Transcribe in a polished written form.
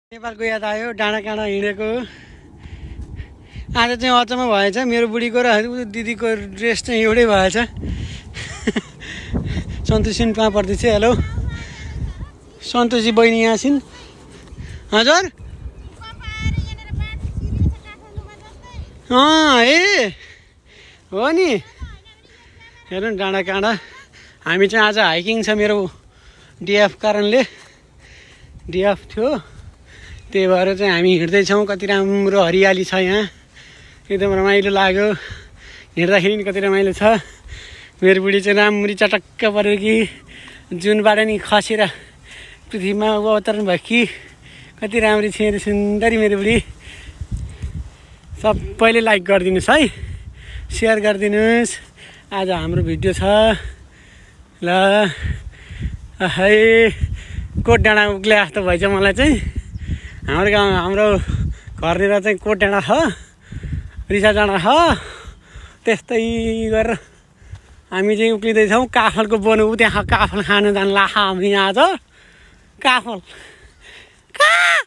नेपालको याद आयो डाँडाकाँडा हिँडेको। आज चाहिँ अचम्म भएछ, मेरो बुढीको र दिदीको ड्रेस चाहिँ एउटै भएछ। सन्तोषी कहाँ पर्दैछ? हेलो सन्तोषी बहिनी यहाँ छिन्। हजुर ए हो नि, हेर्नु डाँडाकाँडा। हामी चाहिँ आज हाइकिङ छ, मेरो डिएफ कारणले डिएफ थियो, त्यही भएर चाहिँ हामी हिँड्दैछौँ। कति राम्रो हरियाली छ यहाँ, एकदम रमाइलो लाग्यो। हिँड्दाखेरि नि कति रमाइलो छ। मेरो बुढी चाहिँ राम्ररी चटक्क पऱ्यो कि जुनबाट नि खसेर पृथ्वीमा अवतरण भयो कि। कति राम्री छ सुन्दरी मेरो बुढी। सबैले लाइक गरिदिनुहोस् है, सेयर गरिदिनुहोस्। आज हाम्रो भिडियो छ ल। है कोट डाँडा उक्ले जस्तो भएछ मलाई चाहिँ। हाम्रो गाउँ हाम्रो घरनिर चाहिँ कोट डाँडा छ, रिसा डाँडा छ, त्यस्तै गरेर हामी चाहिँ उक्लिँदैछौँ। काफलको बनु त्यहाँ काफल खानु जानु लाखा हामी आज। काफल कहाँ